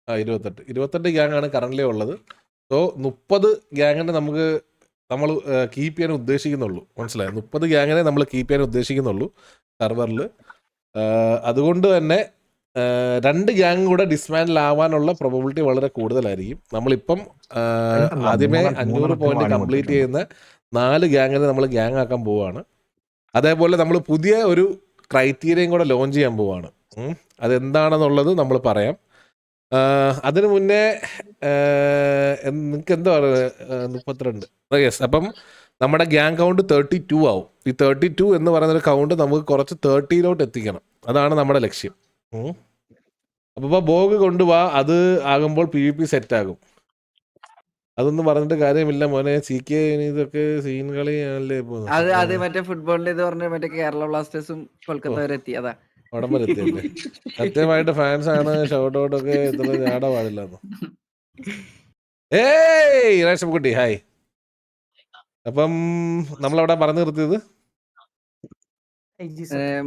28 ഗ്യാങ്ങാണ് currently ഉള്ളത്. So 30 ഗ്യാങ്ങിനെ നമ്മൾ keep ചെയ്യാൻ ഉദ്ദേശിക്കുന്നുള്ളൂ. മനസ്സിലായോ? 30 ഗ്യാങ്ങിനെ നമ്മൾ കീപ്പ് ചെയ്യാൻ ഉദ്ദേശിക്കുന്നുള്ളൂ സെർവറിൽ. അതുകൊണ്ട് തന്നെ 2 ഗ്യാങ് കൂടെ ഡിസ്മാൻഡിൽ ആവാനുള്ള പ്രോബബിലിറ്റി വളരെ കൂടുതലായിരിക്കും. നമ്മളിപ്പം ആദ്യമേ 500 പോയിന്റ് കംപ്ലീറ്റ് ചെയ്യുന്ന 4 ഗ്യാങ്ങിനെ നമ്മൾ ഗ്യാങ് ആക്കാൻ പോവുകയാണ്. അതേപോലെ നമ്മൾ പുതിയ ഒരു ക്രൈറ്റീരിയയും കൂടെ ലോഞ്ച് ചെയ്യാൻ പോവുകയാണ്. അതെന്താണെന്നുള്ളത് നമ്മൾ പറയാം. അതിനു മുന്നേ നിങ്ങൾക്ക് എന്താ പറയുക, 32. യെസ്, അപ്പം നമ്മുടെ ഗ്യാങ് കൗണ്ട് 32 ആവും. ഈ 32 എന്ന് പറയുന്നൊരു കൗണ്ട് നമുക്ക് കുറച്ച് 30 എത്തിക്കണം. അതാണ് നമ്മുടെ ലക്ഷ്യം. അപ്പോൾ ബോഗ് കൊണ്ടുപോവാ. അത് ആകുമ്പോൾ PvP സെറ്റ് ആകും. അതൊന്നും പറഞ്ഞിട്ട് കാര്യമില്ല മോനെ. CK ഇതൊക്കെ സീൻ കളിയാണല്ലേ. അത് മറ്റേ ഫുട്ബോളിന്റെ ഇത് പറഞ്ഞ മറ്റേ കേരള ബ്ലാസ്റ്റേഴ്സും കൊൽക്കത്ത വരെ എത്തി. അതാ അവിടം വരെ എത്തിയല്ലേ. സത്യമായിട്ട് ഫാൻസ് ആണ്. ഷൗട്ട് ഔട്ട് ഒക്കെ ഇത്ര ഞാട പാടില്ലെന്നു. ഏയ് രാശംകുട്ടി ഹായ്. അപ്പം നമ്മളവിടെ പറഞ്ഞു നിർത്തിയത്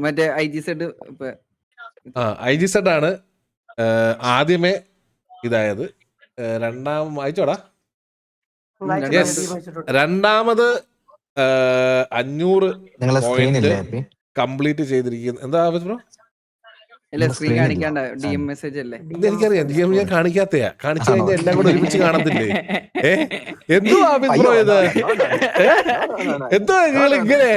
മറ്റേ IGZ IGZ ആണ് ആദ്യമേ ഇതായത്. അയച്ചോടാ. രണ്ടാമത് 500 പോയിന്റ് കംപ്ലീറ്റ് ചെയ്തിരിക്കുന്നു. എന്താ ബ്രോ? സ്ക്രീൻ കാണിക്കാണ്ട DM മെസ്സേജ് അല്ലേ? എനിക്കറിയാം. DM ഞാൻ കാണിക്കാത്തയാ. കാണിച്ചു കഴിഞ്ഞാൽ എല്ലാം കൂടെ ഒരുമിച്ച് കാണത്തില്ലേ? എന്തുവാ ബ്രോ ഇത്? എന്തുവാ ഇങ്ങനെ?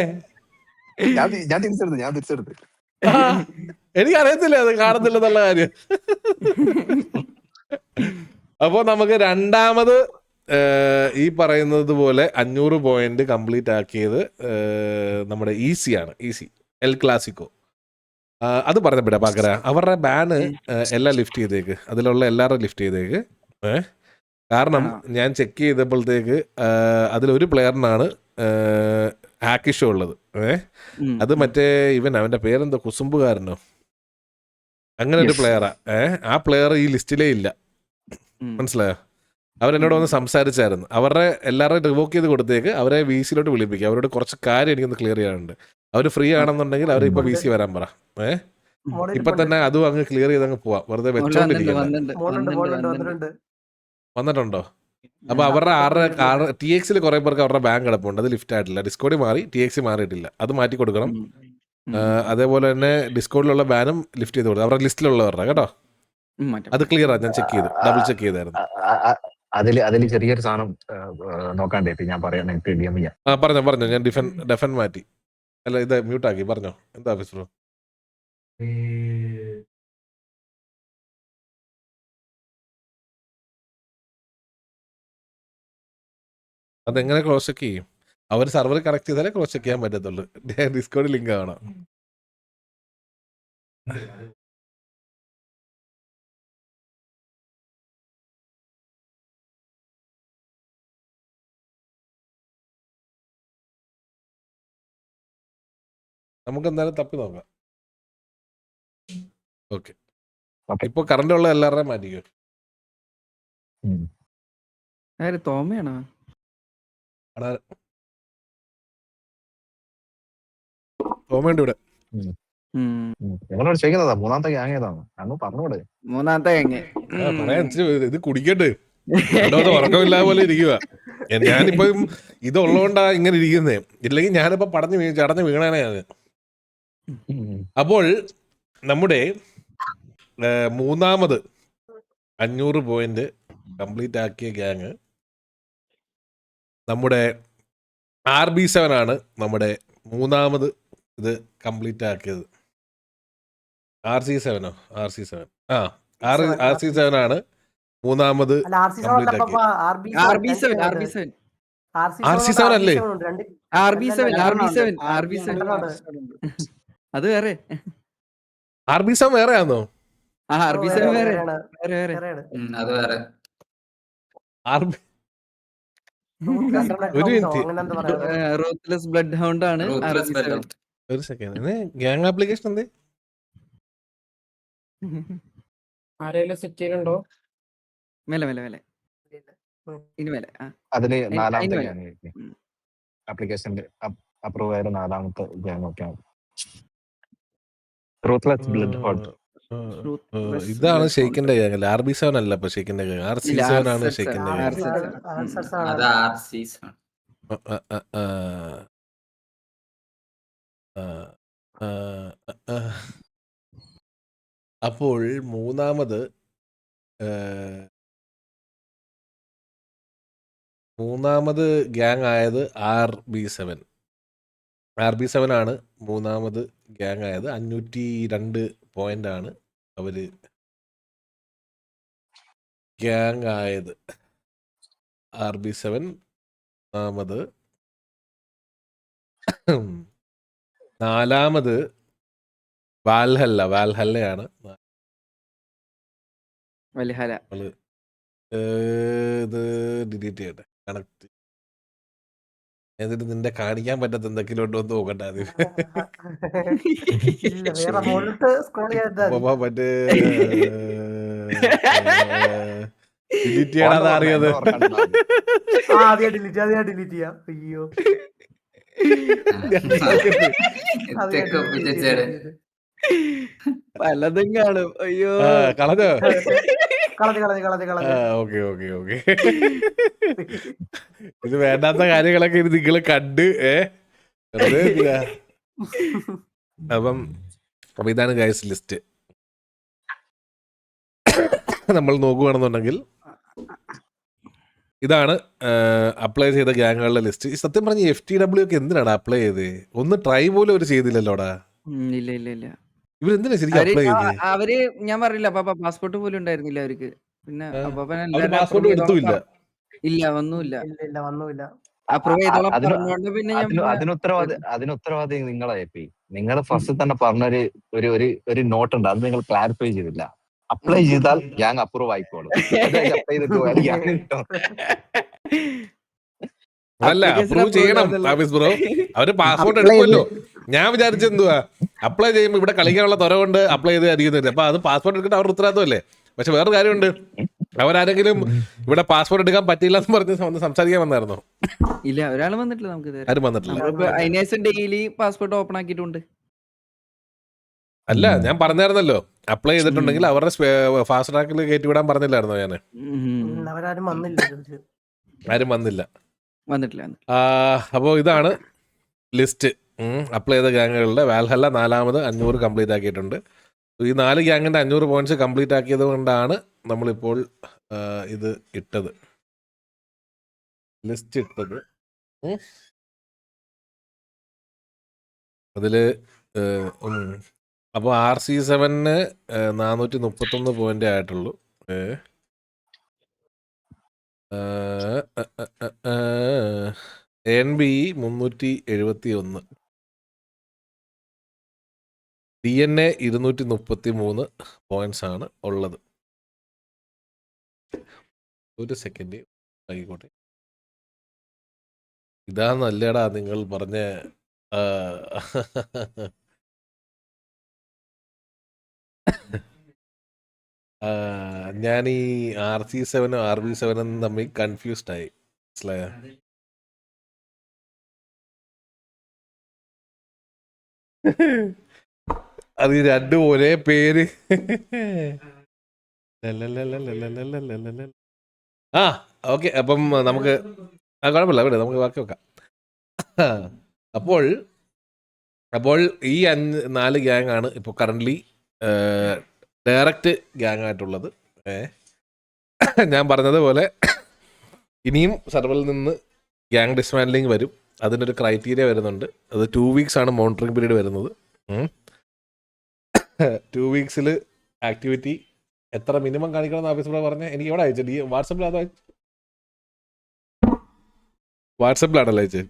എനിക്കറിയത്തില്ല അത് കാണുന്നില്ലെന്നുള്ള കാര്യം. അപ്പോൾ നമുക്ക് രണ്ടാമത് ഈ പറയുന്നത് പോലെ 500 പോയിന്റ് കംപ്ലീറ്റ് ആക്കിയത് നമ്മുടെ ഈസിയാണ്. Easy El Clasico. അത് പറഞ്ഞപ്പോഴാ പാക്കര അവരുടെ ബാന് എല്ലാം ലിഫ്റ്റ് ചെയ്തേക്ക്. അതിലുള്ള എല്ലാവരും ലിഫ്റ്റ് ചെയ്തേക്ക്. കാരണം ഞാൻ ചെക്ക് ചെയ്തപ്പോഴത്തേക്ക് അതിലൊരു പ്ലെയറിനാണ് ഹാക്കിഷോ ഉള്ളത്. അത് മറ്റേ അവന്റെ പേരെന്തോ കുസുമ്പുകാരനോ അങ്ങനെ ഒരു പ്ലെയറാ. ആ പ്ലെയർ ഈ ലിസ്റ്റിലേ ഇല്ല. മനസ്സിലായോ? അവരെന്നോട് വന്ന് സംസാരിച്ചായിരുന്നു. അവരുടെ എല്ലാവരുടെയും റിവോക്ക് ചെയ്ത് കൊടുത്തേക്ക്. അവരെ VC വിളിപ്പിക്കുക. അവരോട് കുറച്ച് കാര്യം എനിക്കൊന്ന് ക്ലിയർ ചെയ്യാനുണ്ട്. അവർ ഫ്രീ ആണെന്നുണ്ടെങ്കിൽ അവർ ഇപ്പൊ VC വരാൻ പറ. ഇപ്പൊ തന്നെ അതും അങ്ങ് ക്ലിയർ ചെയ്ത് അങ്ങ് പോവാം. വെറുതെ വെച്ചോണ്ടിരിക്കണ്ട. വന്നിട്ടുണ്ടോ? അപ്പൊ അവരുടെ TX കുറെ പേർക്ക് അവരുടെ ബാങ്ക് കിടപ്പുണ്ട്. അത് ലിഫ്റ്റ് ആയിട്ടില്ല. ഡിസ്കോഡിൽ മാറി, TX മാറിയിട്ടില്ല. അത് മാറ്റി കൊടുക്കണം. അതേപോലെ തന്നെ ഡിസ്കോഡിലുള്ള ബാനും ലിഫ്റ്റ് ചെയ്ത് കൊടുക്കും. അവരുടെ ലിസ്റ്റിലുള്ളവരുടെ കേട്ടോ. അത് ക്ലിയർ ആണ്. ഞാൻ ചെക്ക് ചെയ്തു, ഡബിൾ ചെക്ക് ചെയ്തായിരുന്നു. അതിൽ ചെറിയൊരു സാധനം നോക്കാണ്ടേ ഞാൻ പറയാം. പറഞ്ഞോ. ഞാൻ ഡെഫൻ മാറ്റി. അല്ല, ഇത് മ്യൂട്ടാക്കി. പറഞ്ഞോ. എന്താ ബ്രോ? അതെങ്ങനെ ക്രോസ് ചെക്ക് ചെയ്യും? അവർ സർവർ കണക്ട് ചെയ്താലേ ക്രോസ് ചെക്ക് ചെയ്യാൻ പറ്റത്തുള്ളൂ. ഡിസ്കോഡ് ലിങ്ക് കാണാം. നമുക്ക് എന്തായാലും തപ്പി നോക്കാം. ഓക്കെ, ഇപ്പൊ കറണ്ട് ഉള്ള എല്ലാവരുടെയും മാറ്റിക്കോ. തോമയാണോ? തോമയുണ്ട് ഇവിടെ. ചെയ്യുന്നതാ മൂന്നാമത്തെ ഗ്യാങ് ഏതാണ് അങ്ങ് പറഞ്ഞൂടെ? മൂന്നാമത്തെ ഗ്യാങ് പറയാൻ ഇത് കുടിക്കട്ടെ. ഉറക്കമില്ലാതെ പോലെ ഇരിക്കുക. ഞാനിപ്പം ഇതുള്ളതുകൊണ്ടാ ഇങ്ങനെ ഇരിക്കുന്നേ. ഇല്ലെങ്കിൽ ഞാനിപ്പോ ചടഞ്ഞ് വീണാനേ. അപ്പോൾ നമ്മുടെ മൂന്നാമത് 500 പോയിന്റ് കംപ്ലീറ്റ് ആക്കിയ ഗ്യാങ് നമ്മുടെ RB7 ആണ്. നമ്മുടെ മൂന്നാമത് ഇത് കംപ്ലീറ്റ് ആക്കിയത്. RC7 ആണ് മൂന്നാമത് കംപ്ലീറ്റ് ആക്കിയത്. RC7 അല്ലേ? അത് വേറെ. RB7 വേറെ ആണോ? RB7 വേറെ. അത് വേറെ. ഒരു മിനിറ്റ്, റൂത്ത്ലെസ് ബ്ലഡ് ഹൗണ്ട് ആണ്. ഒരു സെക്കൻഡ്. ഗ്യാങ് ആപ്ലിക്കേഷൻ എന്തേ? ആരെങ്കിലും സെറ്റ് ചെയ്യുന്നുണ്ടോ? മേലെ ഇനി മേലെ. അതില് നാലാമത്തെ ഗ്യാങ് ആപ്ലിക്കേഷന്റെ അപ്രൂവ് ആയ നാലാമത്തെ ഗ്യാങ് ഒക്കെ റൂത്ത്ലെസ് ബ്ലഡ് ഹോണ്ട്. ഇതാണ് ഷെയ്ക്കിന്റെ ഗ്യാങ്. RB7 അല്ല ഇപ്പൊ ഷെയ്ക്കിന്റെ ഗ്യാങ്, RC7 ആണ് ഷെയ്ക്കിന്റെ ഗ്യാങ്. അത് RCs ആണ്. അപ്പോൾ മൂന്നാമത് ഗ്യാങ് ആയത് RB7 ആണ് മൂന്നാമത് ഗ്യാങ് ആയത്. 502 പോയിന്റ് ആണ് അവര് ഗ്യാങ് ആയത്. RB7 മൂന്നാമത്. നാലാമത് വാൽഹല്ലയാണ്. വൽഹല. ഇത് ഡിലീറ്റ് ചെയ്യട്ടെ, കണക്ട്. എന്നിട്ട് നിന്റെ കാണിക്കാൻ പറ്റാത്ത എന്തെങ്കിലും ഉണ്ടോ എന്ന് നോക്കട്ടെ ആദ്യം. മറ്റേ ഡിലീറ്റ് ചെയ്യണത് അറിയത്. ഇതൊക്കെ ഒപ്പിച്ചേടെ. പലതും കാണും. അയ്യോ കളഞ്ഞോ? കളഞ്ഞു. ഓക്കെ. ഇത് വേണ്ടാത്ത കാര്യങ്ങളൊക്കെ ഇത് നിങ്ങൾ കണ്ട് അപ്പം ഇതാണ് ഗൈസ് ലിസ്റ്റ്. നമ്മൾ നോക്കുകയാണെന്നുണ്ടെങ്കിൽ ഇതാണ് അപ്ലൈ ചെയ്ത ഗ്യാങ്ങുകളുടെ ലിസ്റ്റ്. സത്യം പറഞ്ഞ FTW ഒക്കെ എന്തിനാണ് അപ്ലൈ ചെയ്ത്? ഒന്ന് ട്രൈ പോലും അവർ ചെയ്തില്ലല്ലോടാ. ഇല്ല. ഇവരെന്തിനാ ശരിക്കും അപ്ലൈ ചെയ്ത്? അവര് ഞാൻ പറഞ്ഞില്ല അപ്പാപ്പ, പാസ്പോർട്ട് പോലും ഉണ്ടായിരുന്നില്ല അവർക്ക്. പിന്നെ പാസ്പോർട്ട് എടുത്തുമില്ല. ഇല്ല, വന്നുമില്ല. അതിന് പിന്നെ അതിനുത്തരവാദി നിങ്ങളെ നിങ്ങൾ ഫസ്റ്റ് തന്നെ പറഞ്ഞൊരു ഒരു നോട്ട് ഉണ്ട്, അത് നിങ്ങൾ ക്ലാരിഫൈ ചെയ്തില്ല. അപ്ലൈ ചെയ്താൽ ഗ്യാങ് അപ്രൂവ് ആയിക്കോളും. അപ്ലൈ ചെയ്തിട്ട് അല്ല, അപ്രൂവ് ചെയ്യണം താമസ് ബ്രോ. അവര് പാസ്പോർട്ട് എടുക്കുമല്ലോ. ഞാൻ വിചാരിച്ചെന്തുവാ, അപ്ലൈ ചെയ്യുമ്പോൾ ഇവിടെ കളിക്കാനുള്ള ത്വര കൊണ്ട് അപ്ലൈ ചെയ്ത് അരിയുന്നില്ല. അപ്പൊ അത് പാസ്പോർട്ട് എടുക്കേണ്ട അവരുടെ ഉത്തരവാദിത്തമല്ലേ. പക്ഷെ വേറെ കാര്യമുണ്ട്, അവരാരെങ്കിലും ഇവിടെ പാസ്പോർട്ട് എടുക്കാൻ പറ്റില്ല എന്ന് പറഞ്ഞ് സംസാരിക്കാൻ വന്നായിരുന്നോ? ഇല്ല, ഒരാൾ വന്നിട്ടില്ല. നമുക്ക് ആരും വന്നിട്ടില്ല. അതിനേശം ഡെയിലി പാസ്പോർട്ട് ഓപ്പൺ ആക്കിയിട്ടുണ്ട്. അല്ല, ഞാൻ പറഞ്ഞായിരുന്നല്ലോ അപ്ലൈ ചെയ്തിട്ടുണ്ടെങ്കിൽ അവരുടെ ഫാസ്റ്റ് ട്രാക്കിൽ കയറ്റി വിടാൻ പറഞ്ഞില്ലായിരുന്നോ ഞാൻ? ആരും വന്നില്ല. അപ്പോൾ ഇതാണ് ലിസ്റ്റ് അപ്ലൈ ചെയ്ത ഗ്യാങ്ങുകളുടെ. വാൽഹല്ല നാലാമത് 500 കംപ്ലീറ്റ് ആക്കിയിട്ടുണ്ട്. ഈ 4 ഗ്യാങ്ങിൻ്റെ 500 പോയിന്റ്സ് കംപ്ലീറ്റ് ആക്കിയത് കൊണ്ടാണ് നമ്മളിപ്പോൾ ഇത് ഇട്ടത്, ലിസ്റ്റ് ഇട്ടത്. അതിൽ അപ്പോൾ RC7 431 പോയിന്റ് ആയിട്ടുള്ളൂ. NB 371, DNA 233 പോയിന്റ്സ് ആണ് ഉള്ളത്. ഒരു സെക്കൻഡ് ആയിക്കോട്ടെ. ഇതാ നല്ലടാ നിങ്ങൾ പറഞ്ഞ ഞാൻ ഈ RC7 RB7 തമ്മിൽ കൺഫ്യൂസ്ഡ് ആയി, മനസ്സിലായ? അത് രണ്ടും ഒരേ പേര്. ഓക്കെ, അപ്പം നമുക്ക് കുഴപ്പമില്ല, ഇവിടെ നമുക്ക് ബാക്കി വെക്കാം. അപ്പോൾ ഈ 4 ഗ്യാങ് ആണ് ഇപ്പോൾ കറൻ്റ്ലി ഡയറക്റ്റ് ഗ്യാങ് ആയിട്ടുള്ളത്. ഞാൻ പറഞ്ഞതുപോലെ ഇനിയും സർവറിൽ നിന്ന് ഗ്യാങ് ഡിസ്മാൻഡ്ലിങ് വരും. അതിനൊരു ക്രൈറ്റീരിയ വരുന്നുണ്ട്. അത് 2 വീക്സ് ആണ് മോണിറ്ററിംഗ് പീരീഡ് വരുന്നത്. 2 വീക്സിൽ ആക്ടിവിറ്റി എത്ര മിനിമം കാണിക്കണം എന്ന് ഓഫീസിലൂടെ പറഞ്ഞ എനിക്ക് എവിടെ അയച്ചു? വാട്സപ്പിലാണല്ലോ അയച്ചത്.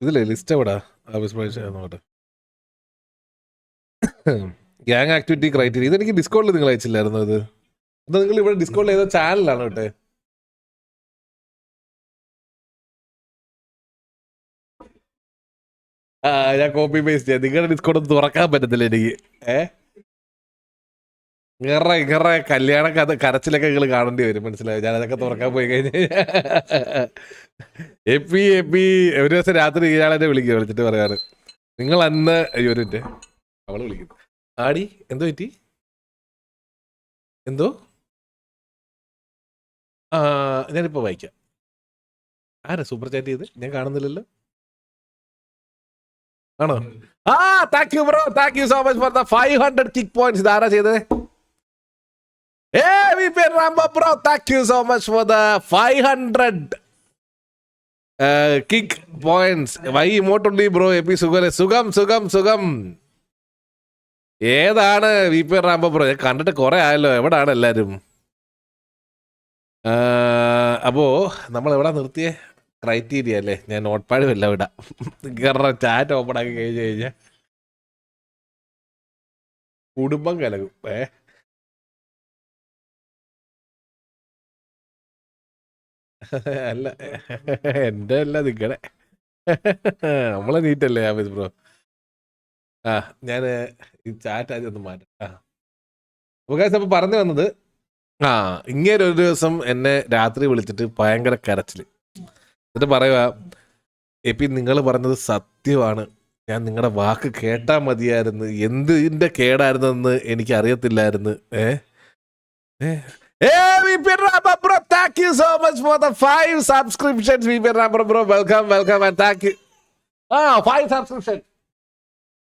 ഇതില്ലേ ലിസ്റ്റ് എവിടാ? നോട്ടെ, ഗ്യാങ് ആക്ടിവിറ്റി ക്രൈറ്റീരിയ. ഇതെനിക്ക് ഡിസ്കൗണ്ടിൽ നിങ്ങൾ അയച്ചില്ലായിരുന്നു. ഇത് നിങ്ങൾ ഇവിടെ ഡിസ്കൗണ്ടിൽ ഏതോ ചാനലാണ് കേട്ടെ. ഞാൻ കോപ്പി പേസ്റ്റ് ചെയ്യാം. നിങ്ങളുടെ ഡിസ്കൗണ്ട് ഒന്നും തുറക്കാൻ പറ്റത്തില്ല എനിക്ക്. ഇങ്ങറെ കല്യാണ കഥ കരച്ചിലൊക്കെ നിങ്ങൾ കാണേണ്ടി വരും, മനസ്സിലായോ? ഞാൻ അതൊക്കെ തുറക്കാൻ പോയി കഴിഞ്ഞാൽ എപ്പി ഒരു ദിവസം രാത്രി ഇയാളെന്നെ വിളിച്ചിട്ട് പറയാറ്, നിങ്ങൾ അന്ന് അയ്യോ ഒരു മിനിറ്റ് അവള് വിളിക്കുന്നു. ആടി എന്തോ പറ്റി എന്തോ ഞാനിപ്പോ വായിക്കാം. ആരാ സൂപ്പർ ചാറ്റ് ചെയ്ത്? ഞാൻ കാണുന്നില്ലല്ലോ. ആണോ? Thank you bro, thank you so much for the 500 kick points. ഇതാരാ ചെയ്തത്? Bro, thank you so much for the 500 kick points. Why emote only bro? Epi സുഖം. ഏതാണ് VP റാംബോ ബ്രോ? ഞാൻ കണ്ടിട്ട് കുറെ ആയല്ലോ. എവിടാണ് എല്ലാരും? അപ്പോ നമ്മൾ എവിടെ നിർത്തിയേ? ക്രൈറ്റീരിയ അല്ലേ? ഞാൻ നോട്ട് പാഡ് വല്ല വിടാം. ചാറ്റ് ഓപ്പൺ ആക്കി കഴിഞ്ഞാൽ കുടുംബം കലകും. അല്ല എന്റെ അല്ല നിങ്ങളെ നമ്മളെ നീറ്റല്ലേ ആഫീസ് ബ്രോ. ഞാൻ ഈ ചാറ്റ് ആദ്യം ഒന്ന് മാറ്റാം. അപ്പൊ പറഞ്ഞു വന്നത്, ഇങ്ങനെ ഒരു ദിവസം എന്നെ രാത്രി വിളിച്ചിട്ട് ഭയങ്കര കരച്ചില്. എന്നിട്ട് പറയുക, എപ്പി നിങ്ങൾ പറഞ്ഞത് സത്യമാണ്, ഞാൻ നിങ്ങളുടെ വാക്ക് കേട്ടാ മതിയായിരുന്നു, എന്തിന്റെ കേടായിരുന്നെന്ന് എനിക്ക് അറിയത്തില്ലായിരുന്നു. Bro, thank you so much for the 5 subscriptions. VP Rambo bro, welcome and thank you. 5 subscriptions.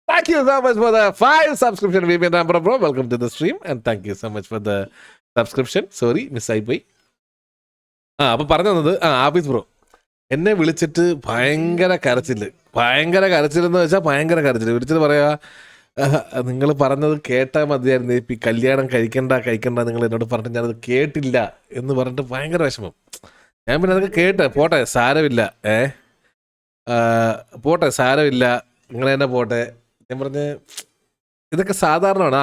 Thank you so much for the 5 subscriptions. VP Rambo bro, welcome to the stream and thank you so much for the subscription. Sorry, miss ആയി പോയി. അപ്പൊ പറഞ്ഞു തന്നത്, office bro എന്നെ വിളിച്ചിട്ട് ഭയങ്കര കരച്ചിലെന്ന് വെച്ചാൽ ഭയങ്കര കരച്ചിൽ. വിളിച്ചിട്ട് പറയാ, നിങ്ങൾ പറഞ്ഞത് കേട്ടാൽ മതിയായിരുന്നു, ഇപ്പം ഈ കല്യാണം കഴിക്കണ്ട നിങ്ങൾ എന്നോട് പറഞ്ഞിട്ട് ഞാനത് കേട്ടില്ല എന്ന് പറഞ്ഞിട്ട് ഭയങ്കര വിഷമം. ഞാൻ പിന്നെ അതൊക്കെ കേട്ട് പോട്ടെ സാരമില്ല, നിങ്ങൾ തന്നെ പോട്ടെ. ഞാൻ പറഞ്ഞ് ഇതൊക്കെ സാധാരണമാണ്.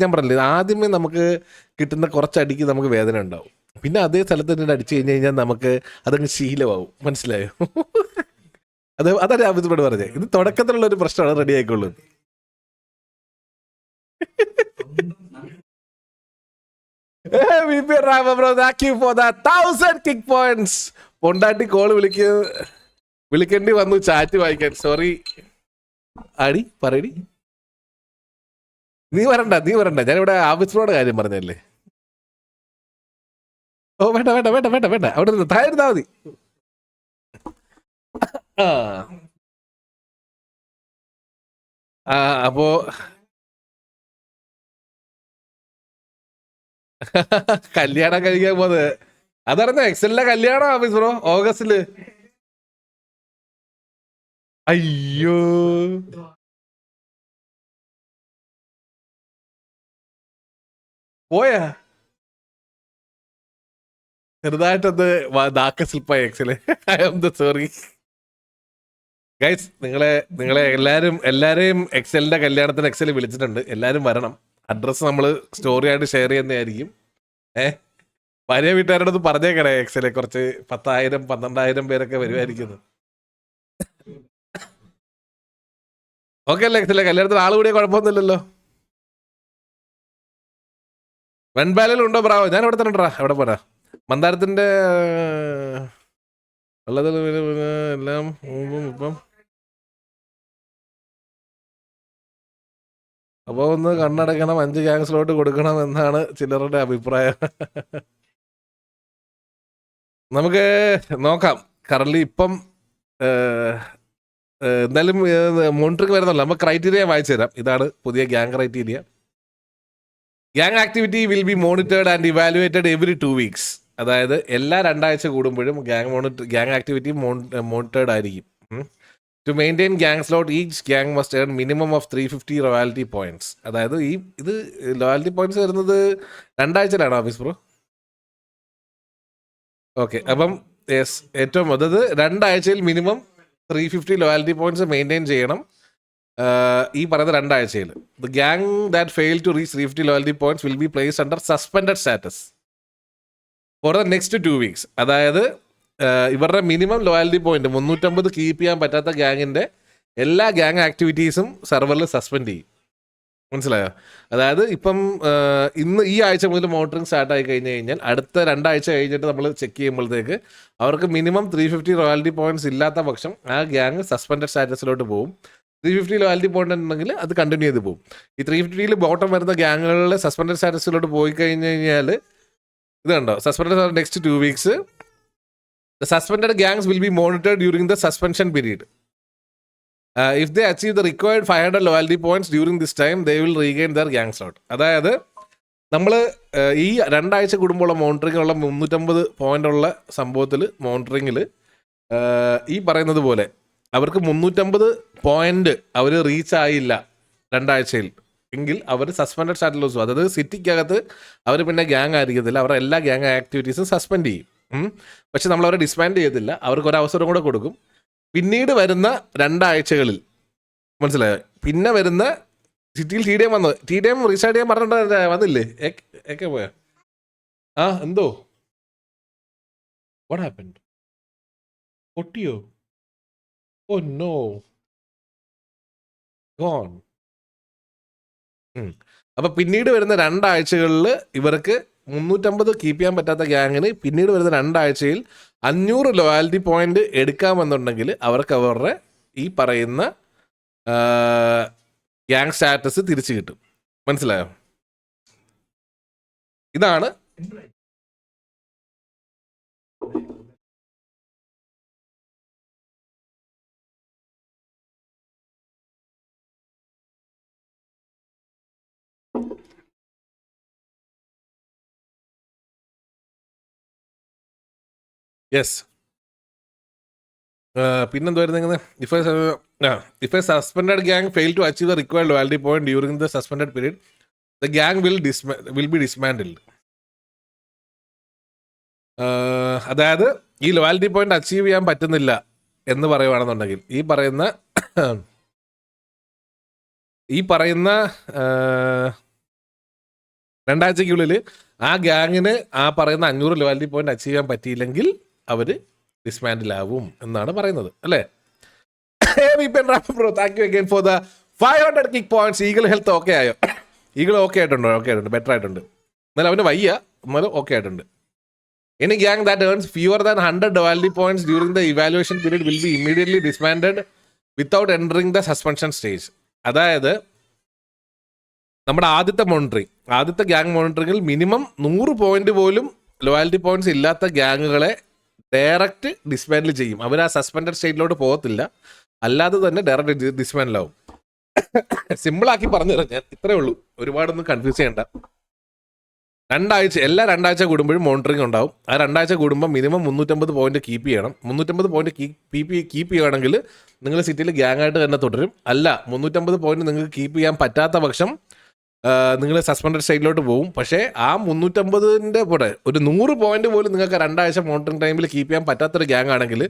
ഞാൻ പറഞ്ഞില്ലേ, ആദ്യമേ നമുക്ക് കിട്ടുന്ന കുറച്ചടിക്ക് നമുക്ക് വേദന ഉണ്ടാവും, പിന്നെ അതേ സ്ഥലത്ത് തന്നെ അടിച്ചു കഴിഞ്ഞാൽ നമുക്ക് അതങ്ങ് ശീലമാവും, മനസ്സിലായോ? അതാണ് ആവശ്യപ്പെട്ട് പറഞ്ഞത്. ഇത് തുടക്കത്തിലുള്ള ഒരു പ്രശ്നമാണ്, ready ആയിക്കോളൂ. VP Rambo bro, thank you for the 1000 kick points. പൊണ്ടാട്ടി call വിളിക്കേണ്ടി വന്നു ചാറ്റ് വായിക്കാൻ. സോറി ആടി, പറയടി. നീ വരണ്ട, ഞാനിവിടെ ആഫീസിനോട് കാര്യം പറഞ്ഞല്ലേ. വേണ്ട അവിടെ നിന്ന് താഴെ ഇരുന്നാ മതി. അപ്പോ കല്യാണം കഴിക്കാൻ പോകുന്നത് അതറിഞ്ഞ എക്സലിന്റെ കല്യാണം ആഫീസ് ബ്രോ ഓഗസ്റ്റില്. അയ്യോ പോയാ ചെറുതായിട്ടൊന്ന് നാക്കസിൽപ്പായി Excel. I am sorry guys. നിങ്ങളെ എല്ലാരെയും എക്സലിന്റെ കല്യാണത്തിന് എക്സൽ വിളിച്ചിട്ടുണ്ട്. എല്ലാരും വരണം. അഡ്രസ്സ് നമ്മൾ സ്റ്റോറി ആയിട്ട് ഷെയർ ചെയ്യുന്നതായിരിക്കും. ഭാര്യ വീട്ടുകാരോടൊന്ന് പറഞ്ഞേക്കണേ, എക്സലെ കുറച്ച് 10,000 12,000 പേരൊക്കെ വരുമായിരിക്കുന്നു. ഓക്കെ അല്ലേ എക്സലെ? കല്യാണത്തിന് ആൾ കൂടിയ കുഴപ്പമൊന്നുമില്ലല്ലോ. വെൺപാലും ഉണ്ടോ? ബ്രാവോ, ഞാൻ ഇവിടെ തന്നെ ഉണ്ടാ. എവിടെ പോരാ? മന്ദാരത്തിന്റെ ഉള്ളത് എല്ലാം ഇപ്പം അപ്പോൾ ഒന്ന് കണ്ണടക്കണം, 5 ഗ്യാങ് സ്ലോട്ട് കൊടുക്കണം എന്നാണ് ചിലരുടെ അഭിപ്രായം. നമുക്ക് നോക്കാം. കറന്റ് ഇപ്പം എന്തായാലും മോണിറ്ററിംഗ് വരുന്നല്ലോ. നമുക്ക് ക്രൈറ്റീരിയ വായിച്ചു തരാം. ഇതാണ് പുതിയ gang criteria. Gang activity will be monitored and evaluated every 2 weeks. അതായത് എല്ലാ 2 ആഴ്ച കൂടുമ്പോഴും ഗ്യാങ് ആക്ടിവിറ്റി മോണിറ്റേർഡ് ആയിരിക്കും. To maintain gang slot, each gang must earn minimum of 350 royalty points. അതായത് ഇത് ലോയാലിറ്റി പോയിന്റ്സ് വരുന്നത് 2 ആഴ്ചയിലാണ് ഓഫീസ് ബ്രോ. ഓക്കെ, അപ്പം ഏറ്റവും അതായത് 2 ആഴ്ചയിൽ മിനിമം 350 ലോയാലിറ്റി പോയിന്റ്സ് മെയിൻറ്റെയിൻ ചെയ്യണം. ഈ പറയുന്ന 2 ആഴ്ചയിൽ the gang that fail to reach 350 loyalty points will be placed under suspended status for the next 2 weeks. അതായത് ഇവരുടെ മിനിമം ലോയാലിറ്റി പോയിന്റ് 350 കീപ്പ് ചെയ്യാൻ പറ്റാത്ത ഗ്യാങ്ങിന്റെ എല്ലാ ഗ്യാങ് ആക്ടിവിറ്റീസും സെർവറിൽ സസ്പെൻഡ് ചെയ്യും. മനസ്സിലായോ? അതായത് ഇപ്പം ഇന്ന് ഈ ആഴ്ച മുതൽ മോണിറ്ററിങ് സ്റ്റാർട്ട് ആയി കഴിഞ്ഞ് കഴിഞ്ഞാൽ അടുത്ത 2 ആഴ്ച കഴിഞ്ഞിട്ട് നമ്മൾ ചെക്ക് ചെയ്യുമ്പോഴത്തേക്ക് അവർക്ക് മിനിമം 350 റോയൽറ്റി പോയിന്റ്സ് ഇല്ലാത്ത പക്ഷം ആ ഗ്യാങ് സസ്പെൻഡഡ് സ്റ്റാറ്റസിലോട്ട് പോകും. 350 ലോയാലിറ്റി പോയിന്റ് ഉണ്ടെങ്കിൽ അത് കണ്ടിന്യൂ ചെയ്ത് പോകും. ഈ 350 ബോട്ടം വരുന്ന ഗ്യാങ്ങുകളിൽ സസ്പെൻഡഡ് സ്റ്റാറ്റസിലോട്ട് പോയി കഴിഞ്ഞ് കഴിഞ്ഞാൽ ഇത് കണ്ടോ, suspended next 2 weeks the suspended gangs will be monitored during the suspension period. If they achieve the required 500 loyalty points during this time, they will regain their gang slot. അതായത് നമ്മൾ ഈ 2 ആഴ്ച കൂടുമ്പോഴുള്ള മോണിറ്ററിങ്ങിലുള്ള 350 പോയിന്റ് ഉള്ള സംഭവത്തിൽ മോണിറ്ററിങ്ങിൽ ഈ പറയുന്നത് പോലെ അവർക്ക് 350 പോയിന്റ് അവർ റീച്ച് ആയില്ല 2 ആഴ്ചയിൽ എങ്കിൽ അവർ സസ്പെൻഡഡ് സ്റ്റാറ്റസ് ലോസ്. അതായത് സിറ്റിക്കകത്ത് അവർ പിന്നെ ഗ്യാങ് ആയിരിക്കത്തില്ല, അവരുടെ എല്ലാ ഗ്യാങ് ആക്ടിവിറ്റീസും സസ്പെൻഡ് ചെയ്യും. പക്ഷെ നമ്മൾ അവരെ ഡിസ്ബാൻഡ് ചെയ്യത്തില്ല, അവർക്ക് ഒരു അവസരം കൂടെ കൊടുക്കും. പിന്നീട് വരുന്ന 2 ആഴ്ചകളിൽ മനസ്സിലായോ, പിന്നെ വരുന്ന സിറ്റിയിൽ TDM വന്നു, TDM റീസ്റ്റാർട്ട് ചെയ്യാൻ പറഞ്ഞിട്ട് വന്നില്ലേ? ഒക്കെ പോയാ എന്തോ വാട്ട് ഹാപ്പൻഡ്? പൊട്ടിയോ? Oh no, gone. അപ്പൊ പിന്നീട് വരുന്ന 2 ആഴ്ചകളിൽ ഇവർക്ക് 350 കീപ്പ് ചെയ്യാൻ പറ്റാത്ത ഗ്യാങ്ങിന് പിന്നീട് വരുന്ന 2 ആഴ്ചയിൽ 500 ലോയാലിറ്റി പോയിന്റ് എടുക്കാമെന്നുണ്ടെങ്കിൽ അവർക്ക് അവരുടെ ഈ പറയുന്ന ഗ്യാങ് സ്റ്റാറ്റസ് തിരിച്ചു കിട്ടും. മനസ്സിലായോ? ഇതാണ് യെസ്. പിന്നെന്തായിരുന്നു? If a suspended gang fail to achieve the required loyalty point during the suspended period the gang will be dismantled. അതായത് ഈ ലോയാലിറ്റി പോയിന്റ് അച്ചീവ് ചെയ്യാൻ പറ്റുന്നില്ല എന്ന് പറയുവാണെന്നുണ്ടെങ്കിൽ ഈ പറയുന്ന 2 ആഴ്ചയ്ക്കുള്ളിൽ ആ ഗ്യാങ്ങിന് ആ പറയുന്ന 500 ലോയാലിറ്റി പോയിന്റ് അച്ചീവ് ചെയ്യാൻ പറ്റിയില്ലെങ്കിൽ അവർ ഡിസ്മാൻഡിലാവും എന്നാണ് പറയുന്നത്, അല്ലേ? Bro, thank you again for the 500 kick points. Eagle health okay ആയോ? ഈഗിൾ ഓക്കെ ആയിട്ടുണ്ട്, ബെറ്റർ ആയിട്ടുണ്ട്. എന്നാലും അവന് വയ്യ, എന്നാലും ഓക്കെ ആയിട്ടുണ്ട്. Any gang that earns fewer than 100 loyalty points during the evaluation period will be immediately disbanded without entering the suspension stage. അതായത് നമ്മുടെ ആദ്യത്തെ ഗ്യാങ് മോണിറ്ററിങ്ങിൽ മിനിമം 100 പോയിന്റ് പോലും ലോയാലിറ്റി പോയിന്റ്സ് ഇല്ലാത്ത ഗ്യാങ്ങുകളെ ഡയറക്റ്റ് ഡിസ്ബാൻഡിൽ ചെയ്യും. അവർ ആ സസ്പെൻഡഡ് സ്റ്റേറ്റിലോട്ട് പോകത്തില്ല, അല്ലാതെ തന്നെ ഡയറക്റ്റ് ഡിസ്ബാൻഡിലാവും. സിമ്പിളാക്കി പറഞ്ഞു തരാം ഞാൻ, ഇത്രേ ഉള്ളൂ, ഒരുപാടൊന്നും കൺഫ്യൂസ് ചെയ്യണ്ട. 2 ആഴ്ച എല്ലാ 2 ആഴ്ച കൂടുമ്പോഴും മോണിറ്ററിംഗ് ഉണ്ടാവും. ആ 2 ആഴ്ച കൂടുമ്പോൾ മിനിമം 350 പോയിന്റ് കീപ്പ് ചെയ്യണം. 350 പോയിന്റ് കീപ്പ് ചെയ്യുകയാണെങ്കിൽ നിങ്ങൾ സിറ്റിയിൽ ഗ്യാങ് ആയിട്ട് തന്നെ തുടരും. അല്ല, 350 പോയിന്റ് നിങ്ങൾക്ക് കീപ്പ് ചെയ്യാൻ പറ്റാത്ത പക്ഷം നിങ്ങൾ സസ്പെൻഡഡ് സ്റ്റേറ്റിലോട്ട് പോകും. പക്ഷേ ആ 350ന്റെ കൂടെ ഒരു 100 പോയിന്റ് പോലും നിങ്ങൾക്ക് 2 ആഴ്ച മോണിറ്ററിംഗ് ടൈമിൽ കീപ്പ് ചെയ്യാൻ പറ്റാത്തൊരു ഗ്യാങ് ആണെങ്കിൽ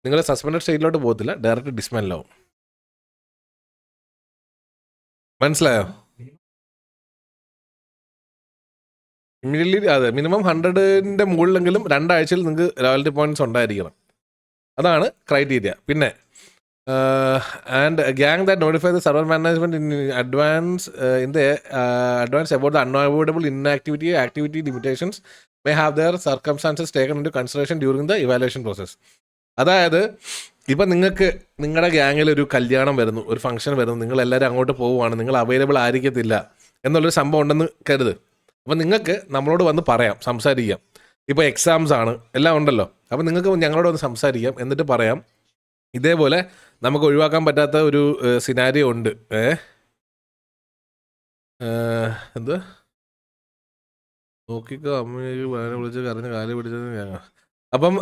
നിങ്ങൾ സസ്പെൻഡഡ് സ്റ്റേറ്റിലോട്ട് പോകത്തില്ല, ഡയറക്റ്റ് ഡിസ്മാൻഡിലാവും. മനസ്സിലായോ? ഇമ്മീഡിയറ്റ്ലി അതെ, മിനിമം 100ന്റെ മുകളിലെങ്കിലും 2 ആഴ്ചയിൽ നിങ്ങൾക്ക് ലോയൽറ്റി പോയിന്റ്സ് ഉണ്ടായിരിക്കണം. അതാണ് ക്രൈറ്റീരിയ. പിന്നെ and gang that notify the server management in advance about the unavoidable inactivity activity limitations may have their circumstances taken into consideration during the evaluation process. അതായത് ഇപ്പം നിങ്ങൾക്ക് നിങ്ങളുടെ ഗ്യാങ്ങിൽ ഒരു കല്യാണം വരുന്നു, ഒരു ഫംഗ്ഷൻ വരുന്നു, നിങ്ങൾ എല്ലാവരും അങ്ങോട്ട് പോവുകയാണ്, നിങ്ങൾ അവൈലബിൾ ആയിരിക്കത്തില്ല എന്നുള്ളൊരു സംഭവം ഉണ്ടെന്ന് കരുത്. അപ്പം നിങ്ങൾക്ക് നമ്മളോട് വന്ന് പറയാം, സംസാരിക്കാം. ഇപ്പോൾ എക്സാംസ് ആണ്, എല്ലാം ഉണ്ടല്ലോ. അപ്പം നിങ്ങൾക്ക് ഞങ്ങളോട് വന്ന് സംസാരിക്കാം, എന്നിട്ട് പറയാം ഇതേപോലെ നമുക്ക് ഒഴിവാക്കാൻ പറ്റാത്ത ഒരു സിനാരിയോ ഉണ്ട്. എന്താ നോക്കിക്കോ അമ്മയ്ക്ക് വേനെ വിളിച്ച് കരഞ്ഞ് കാല് പിടിച്ചത് ഞങ്ങൾ. അപ്പം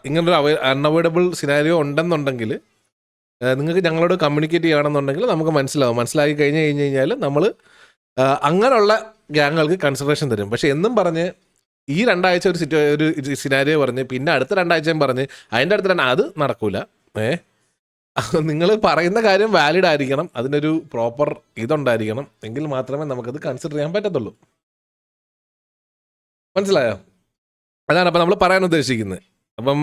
ഇങ്ങനൊരു അൺഅവോയ്ഡബിൾ സിനാരിയോ ഉണ്ടെന്നുണ്ടെങ്കിൽ നിങ്ങൾക്ക് ഞങ്ങളോട് കമ്മ്യൂണിക്കേറ്റ് ചെയ്യുകയാണെന്നുണ്ടെങ്കിൽ നമുക്ക് മനസ്സിലാക്കി കഴിഞ്ഞ് കഴിഞ്ഞാൽ നമ്മൾ അങ്ങനെയുള്ള ഗ്യാങ്ങുകൾക്ക് കൺസിഡറേഷൻ തരും. പക്ഷെ എന്നും പറഞ്ഞ് ഈ 2 ആഴ്ച ഒരു സിനാരിയോ പറഞ്ഞ് പിന്നെ അടുത്ത 2 ആഴ്ചയും പറഞ്ഞ് അതിൻ്റെ അടുത്ത അത് നടക്കൂല. നിങ്ങൾ പറയുന്ന കാര്യം വാലിഡ് ആയിരിക്കണം, അതിനൊരു പ്രോപ്പർ ഇതുണ്ടായിരിക്കണം, എങ്കിൽ മാത്രമേ നമുക്കത് കൺസിഡർ ചെയ്യാൻ പറ്റത്തുള്ളൂ. മനസ്സിലായോ? അതാണ് അപ്പം നമ്മൾ പറയാൻ ഉദ്ദേശിക്കുന്നത്. അപ്പം